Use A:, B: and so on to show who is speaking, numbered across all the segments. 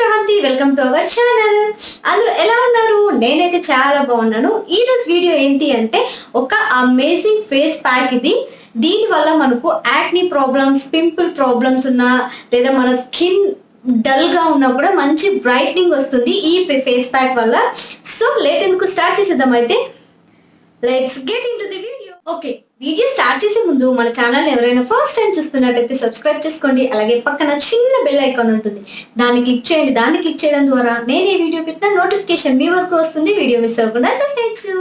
A: sravanthi. Welcome to our channel. అందరూ ఎలా ఉన్నారు? నేనైతే చాలా బాగున్నాను. ఈ రోజు వీడియో ఏంటి అంటే ఒక అమేజింగ్ ఫేస్ ప్యాక్ ఇది. దీని వల్ల మనకు యాక్ని ప్రాబ్లమ్స్, పింపుల్ ప్రాబ్లమ్స్ ఉన్నా లేదా మన స్కిన్ డల్ గా ఉన్నా కూడా మంచి బ్రైట్నింగ్ వస్తుంది ఈ ఫేస్ ప్యాక్ వల్ల. సో లేట్ ఎందుకు స్టార్ట్ చేసేద్దాం అయితే. Let's get into the video. Okay, video start చేసే ముందు మన ఛానల్ ఎవరైనా ఫస్ట్ టైం చూస్తున్నట్టయితే సబ్స్క్రైబ్ చేసుకోండి. అలాగే పక్కన చిన్న బెల్ ఐకాన్ ఉంటుంది, దాన్ని క్లిక్ చేయండి. దాన్ని క్లిక్ చేయడం ద్వారా నేను ఈ వీడియో పెట్టిన నోటిఫికేషన్ మీ వరకు వస్తుంది. వీడియో మిస్ అవ్వకుండా చూసేయచ్చు.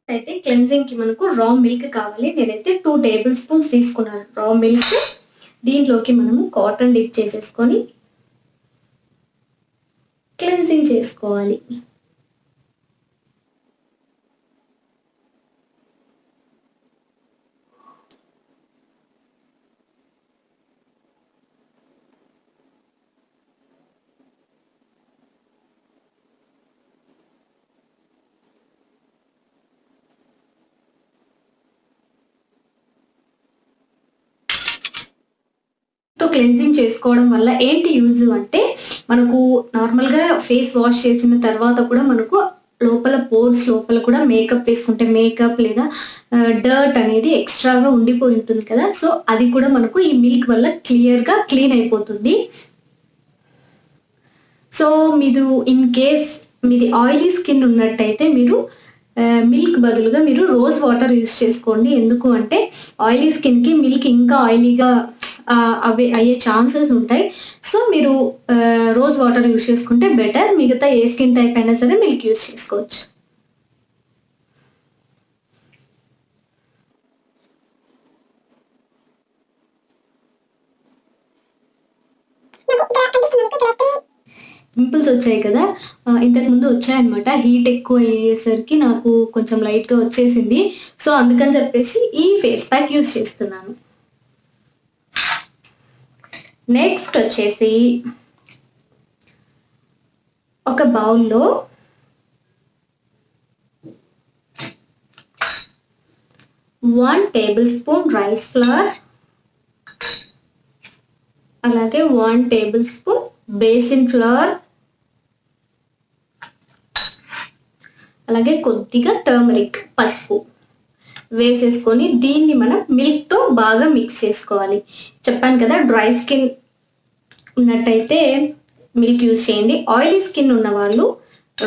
A: అయితే క్లెన్జింగ్ కి మనకు రా మిల్క్ కావాలి. నేనైతే 2 టేబుల్ స్పూన్స్ తీసుకున్నాను రా మిల్క్. దీంట్లోకి మనము కాటన్ డిప్ చేసేసుకొని క్లెన్జింగ్ చేసుకోవాలి. క్లెన్జింగ్ చేసుకోవడం వల్ల ఏంటి యూజ్ అంటే, మనకు నార్మల్ గా ఫేస్ వాష్ చేసిన తర్వాత కూడా మనకు లోపల పోర్స్ లోపల కూడా మేకప్ వేసుకుంటే మేకప్ లేదా డర్ట్ అనేది ఎక్స్ట్రాగా ఉండిపోయి ఉంటుంది కదా. సో అది కూడా మనకు ఈ మిల్క్ వల్ల క్లియర్ గా క్లీన్ అయిపోతుంది. సో మీరు ఇన్ కేస్ మీది ఆయిలీ స్కిన్ ఉన్నట్టయితే మీరు మిల్క్ బదులుగా మీరు రోజ్ వాటర్ యూస్ చేసుకోండి. ఎందుకు అంటే ఆయిలీ స్కిన్ కి మిల్క్ ఇంకా ఆయిలీగా అవి అయ్యే ఛాన్సెస్ ఉంటాయి. సో మీరు రోజ్ వాటర్ యూస్ చేసుకుంటే బెటర్. మిగతా ఏ స్కిన్ టైప్ అయినా సరే మిల్క్ యూస్ చేసుకోవచ్చు. పింపుల్స్ వచ్చాయి కదా, ఇంతకు ముందు వచ్చాయన్నమాట. హీట్ ఎక్కువ అయ్యేసరికి నాకు కొంచెం లైట్ గా వచ్చేసింది. సో అందుకని చెప్పేసి ఈ ఫేస్ ప్యాక్ యూస్ చేస్తున్నాను. నెక్స్ట్ వచ్చేసి ఒక బౌల్లో one table spoon rice flower, అలాగే 1 టేబుల్ స్పూన్ బేసిన్ ఫ్లవర్, అలాగే కొద్దిగా టర్మరిక్ పసుపు వేసేసుకొని దీన్ని మనం మిల్క్ తో బాగా మిక్స్ చేసుకోవాలి. చెప్పాను కదా, డ్రై స్కిన్ ఉన్నట్టయితే మిల్క్ యూజ్ చేయండి. ఆయిలీ స్కిన్ ఉన్న వాళ్ళు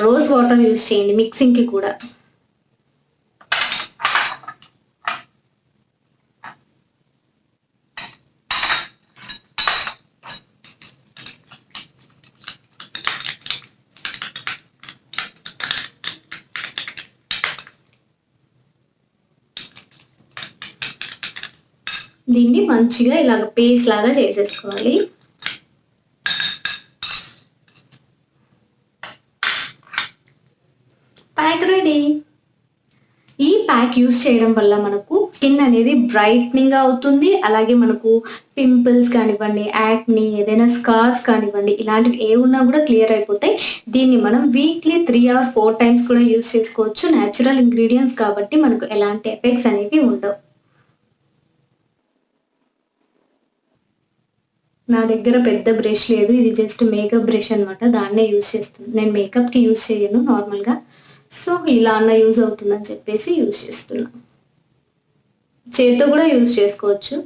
A: రోజ్ వాటర్ యూజ్ చేయండి మిక్సింగ్ కి కూడా. దీన్ని మంచిగా ఇలాగ పేస్ట్ లాగా చేసేసుకోవాలి. Pack ready. ఈ ప్యాక్ యూస్ చేయడం వల్ల మనకు స్కిన్ అనేది బ్రైట్నింగ్ అవుతుంది. అలాగే మనకు పింపుల్స్ కానివ్వండి, యాక్ని, ఏదైనా స్కార్స్ కానివ్వండి, ఇలాంటివి ఏ ఉన్నా కూడా క్లియర్ అయిపోతాయి. దీన్ని మనం వీక్లీ 3 or 4 టైమ్స్ కూడా యూస్ చేసుకోవచ్చు. న్యాచురల్ ఇంగ్రీడియంట్స్ కాబట్టి మనకు ఎలాంటి ఎఫెక్ట్స్ అనేవి ఉండవు. నా దగ్గర పెద్ద బ్రష్ లేదు, ఇది జస్ట్ మేకప్ బ్రష్ అనమాట. దాన్నే యూజ్ చేస్తున్నాను. నేను మేకప్కి యూజ్ చేయను నార్మల్గా. సో ఇలా అన్న యూజ్ అవుతుందని చెప్పేసి యూజ్ చేస్తున్నా. చేతితో కూడా యూజ్ చేసుకోవచ్చు.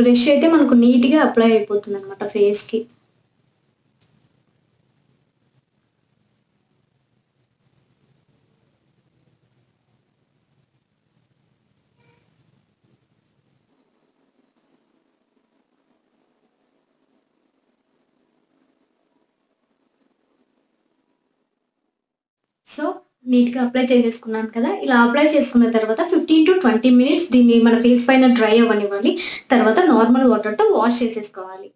A: బ్రష్ అయితే మనకు నీట్గా అప్లై అయిపోతుంది అనమాట ఫేస్కి. సో నీట్గా అప్లై చేసేసుకున్నాను కదా. ఇలా అప్లై చేసుకున్న తర్వాత 15 to 20 minutes దీన్ని మన ఫేస్ పైన డ్రై అవ్వనివ్వాలి. తర్వాత నార్మల్ వాటర్తో వాష్ చేసేసుకోవాలి.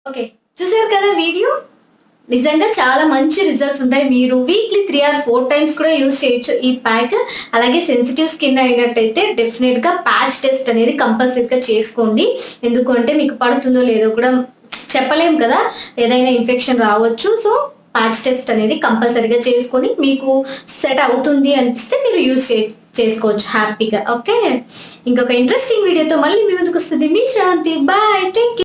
A: ఓకే, చూసారు కదా వీడియో. నిజంగా చాలా మంచి రిజల్ట్స్ ఉంటాయి. మీరు వీక్లీ 3 or 4 టైమ్స్ కూడా యూజ్ చేయొచ్చు ఈ ప్యాక్. అలాగే సెన్సిటివ్ స్కిన్ అయినట్టయితే డెఫినెట్ గా ప్యాచ్ టెస్ట్ అనేది కంపల్సరీగా చేసుకోండి. ఎందుకంటే మీకు పడుతుందో లేదో కూడా చెప్పలేం కదా, ఏదైనా ఇన్ఫెక్షన్ రావచ్చు. సో ప్యాచ్ టెస్ట్ అనేది కంపల్సరీగా చేసుకొని మీకు సెట్ అవుతుంది అనిపిస్తే మీరు చేసుకోవచ్చు హ్యాపీగా. ఓకే, ఇంకొక ఇంట్రెస్టింగ్ వీడియోతో మళ్ళీ మీ ముందుకు వస్తుంది మీ శ్రావంతి. Bye, take care.